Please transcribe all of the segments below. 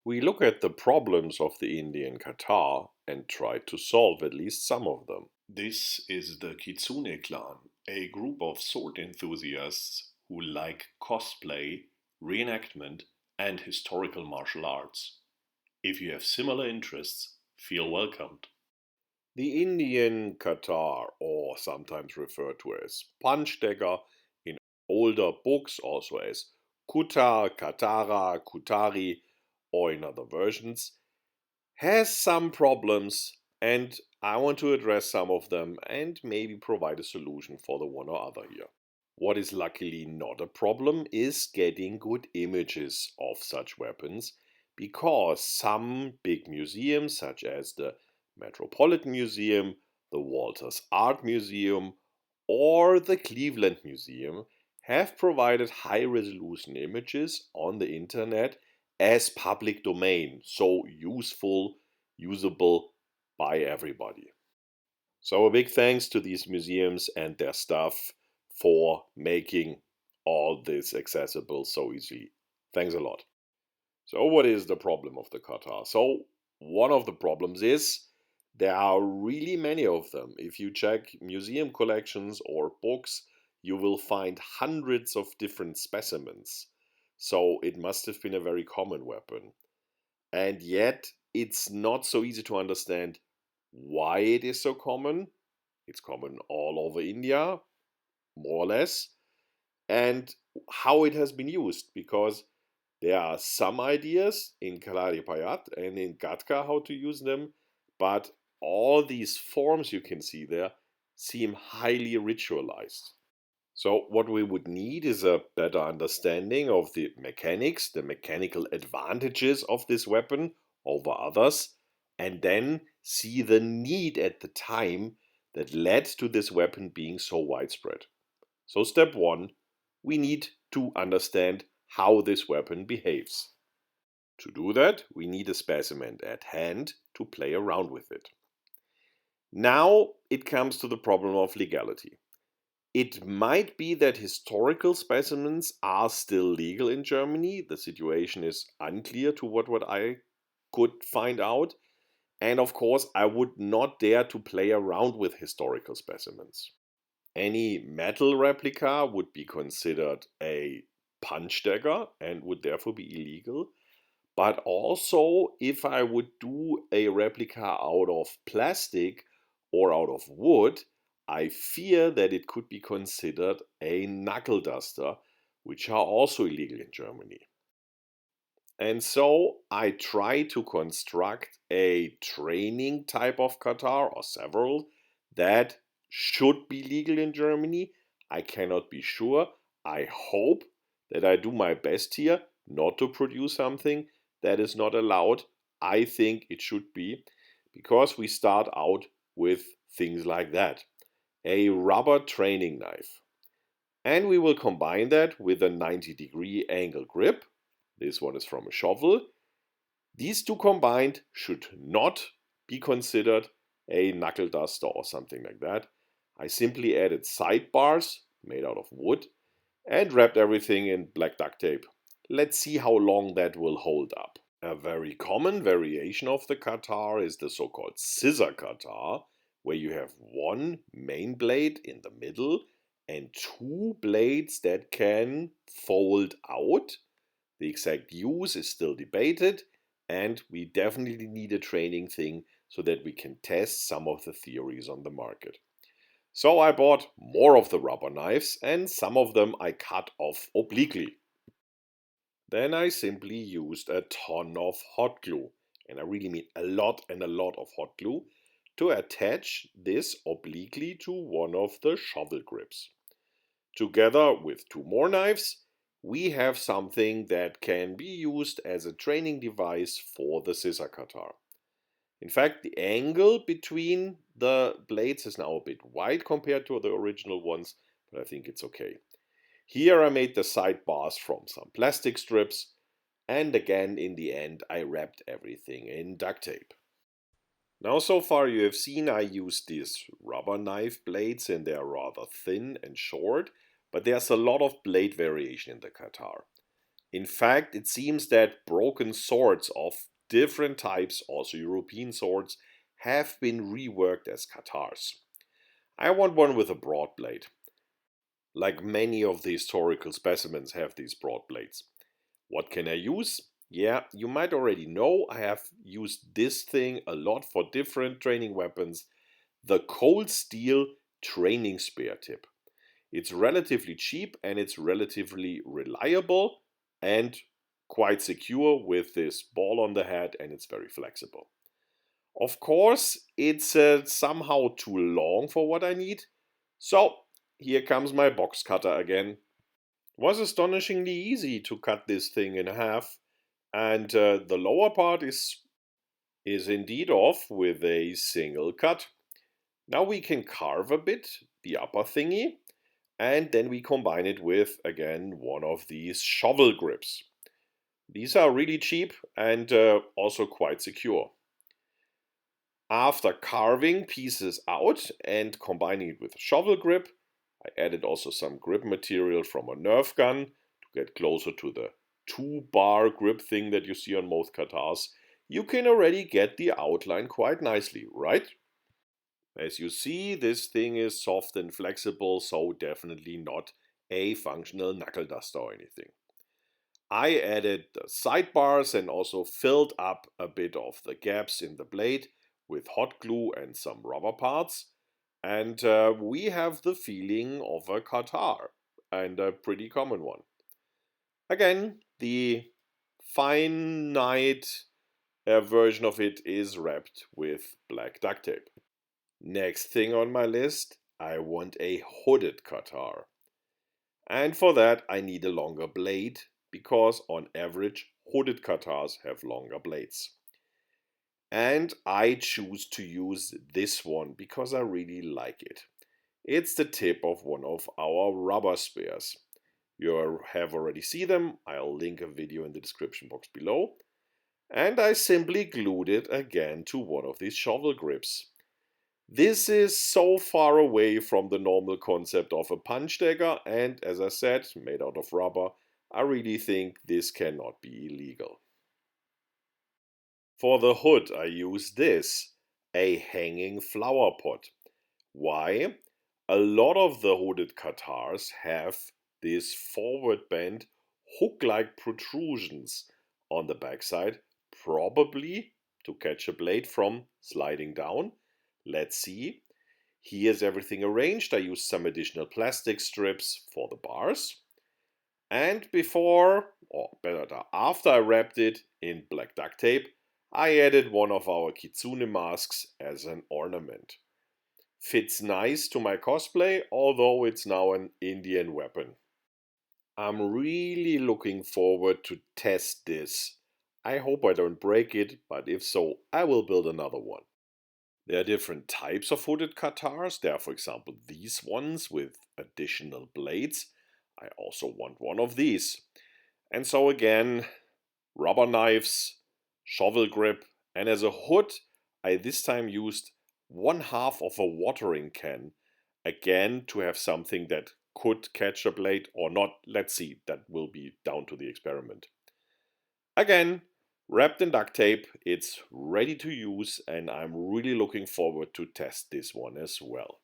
We look at the problems of the Indian katar and try to solve at least some of them. This is the Kitsune clan, a group of sword enthusiasts who like cosplay, reenactment, and historical martial arts. If you have similar interests, feel welcomed. The Indian katar, or sometimes referred to as punch dagger in older books, also as kuta, katara, kutari, or in other versions, has some problems, and I want to address some of them and maybe provide a solution for the one or other here. What is luckily not a problem is getting good images of such weapons, because some big museums, such as the Metropolitan Museum, the Walters Art Museum, or the Cleveland Museum, have provided high resolution images on the internet as public domain, so usable by everybody. So a big thanks to these museums and their staff for making all this accessible so easily. Thanks a lot. So what is the problem of the katar? So one of the problems is there are really many of them. If you check museum collections or books, you will find hundreds of different specimens. So it must have been a very common weapon. And yet it's not so easy to understand why it is so common. It's common all over India, more or less, and how it has been used, because there are some ideas in Kalari Payat and in Gatka how to use them, but all these forms you can see there seem highly ritualized. So what we would need is a better understanding of the mechanics, the mechanical advantages of this weapon over others, and then see the need at the time that led to this weapon being so widespread. So step one, we need to understand how this weapon behaves. To do that, we need a specimen at hand to play around with it. Now it comes to the problem of legality. It might be that historical specimens are still legal in Germany. The situation is unclear to what I could find out. And of course, I would not dare to play around with historical specimens. Any metal replica would be considered a punch dagger and would therefore be illegal. But also, if I would do a replica out of plastic or out of wood, I fear that it could be considered a knuckle duster, which are also illegal in Germany. And so I try to construct a training type of katar, or several, that should be legal in Germany. I cannot be sure. I hope that I do my best here not to produce something that is not allowed. I think it should be, because we start out with things like that. A rubber training knife. And we will combine that with a 90-degree angle grip. This one is from a shovel. These two combined should not be considered a knuckle duster or something like that. I simply added sidebars made out of wood and wrapped everything in black duct tape. Let's see how long that will hold up. A very common variation of the katar is the so-called scissor katar, where you have one main blade in the middle and two blades that can fold out. The exact use is still debated, and we definitely need a training thing so that we can test some of the theories on the market. So I bought more of the rubber knives, and some of them I cut off obliquely. Then I simply used a ton of hot glue, and I really mean a lot and a lot of hot glue, to attach this obliquely to one of the shovel grips. Together with two more knives, we have something that can be used as a training device for the scissor katar. In fact, the angle between the blades is now a bit wide compared to the original ones, but I think it's okay. Here I made the side bars from some plastic strips, and again in the end I wrapped everything in duct tape. Now so far you have seen I used these rubber knife blades, and they are rather thin and short, but there's a lot of blade variation in the katar. In fact, it seems that broken swords of different types, also European swords, have been reworked as katars. I want one with a broad blade. Like many of the historical specimens have these broad blades. What can I use? Yeah, you might already know I have used this thing a lot for different training weapons. The cold steel training spear tip. It's relatively cheap and it's relatively reliable and quite secure with this ball on the head, and it's very flexible. Of course, it's somehow too long for what I need. So here comes my box cutter again. It was astonishingly easy to cut this thing in half, and the lower part is indeed off with a single cut. Now we can carve a bit, the upper thingy, and then we combine it with, again, one of these shovel grips. These are really cheap and also quite secure. After carving pieces out and combining it with a shovel grip, I added also some grip material from a Nerf gun to get closer to the 2-bar grip thing that you see on most katars. You can already get the outline quite nicely, right? As you see, this thing is soft and flexible, so definitely not a functional knuckle duster or anything. I added the sidebars and also filled up a bit of the gaps in the blade with hot glue and some rubber parts. And we have the feeling of a katar, and a pretty common one. Again, the finite version of it is wrapped with black duct tape. Next thing on my list, I want a hooded katar. And for that I need a longer blade, because on average hooded katars have longer blades. And I choose to use this one because I really like it. It's the tip of one of our rubber spears. You have already seen them, I'll link a video in the description box below. And I simply glued it again to one of these shovel grips. This is so far away from the normal concept of a punch dagger, and as I said, made out of rubber, I really think this cannot be illegal. For the hood I use this, a hanging flower pot. Why? A lot of the hooded katars have this forward bent hook-like protrusions on the backside, probably to catch a blade from sliding down. Let's see. Here's everything arranged. I used some additional plastic strips for the bars. And before, or better after I wrapped it in black duct tape, I added one of our kitsune masks as an ornament. Fits nice to my cosplay, although it's now an Indian weapon. I'm really looking forward to test this. I hope I don't break it, but if so, I will build another one. There are different types of hooded katars. There are, for example, these ones with additional blades. I also want one of these. And so again, rubber knives, shovel grip, and as a hood, I this time used 1/2 of a watering can, again to have something that could catch a blade or not. Let's see, that will be down to the experiment. Again, wrapped in duct tape, it's ready to use, and I'm really looking forward to test this one as well.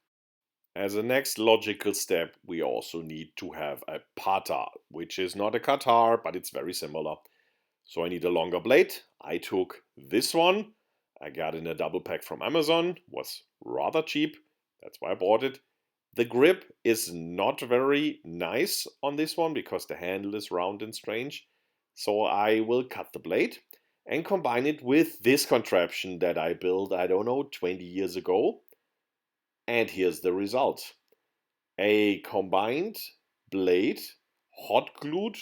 As a next logical step, we also need to have a pata, which is not a katar, but it's very similar. So I need a longer blade. I took this one. I got in a double pack from Amazon, was rather cheap, that's why I bought it. The grip is not very nice on this one because the handle is round and strange. So I will cut the blade and combine it with this contraption that I built, I don't know, 20 years ago. And here's the result. A combined blade hot glued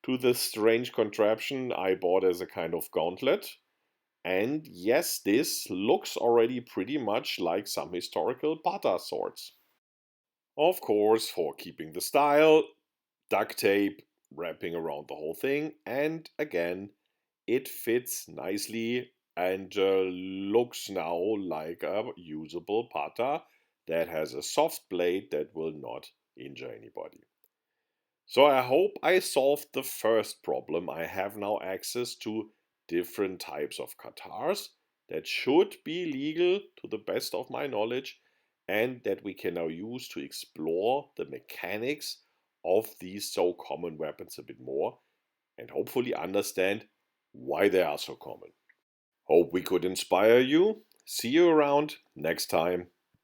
to the strange contraption I bought as a kind of gauntlet. And yes, this looks already pretty much like some historical pata swords. Of course, for keeping the style, duct tape wrapping around the whole thing, and again, it fits nicely and looks now like a usable pata that has a soft blade that will not injure anybody. So I hope I solved the first problem. I have now access to different types of katars that should be legal to the best of my knowledge and that we can now use to explore the mechanics of these so common weapons a bit more and hopefully understand why they are so common. Hope we could inspire you. See you around next time.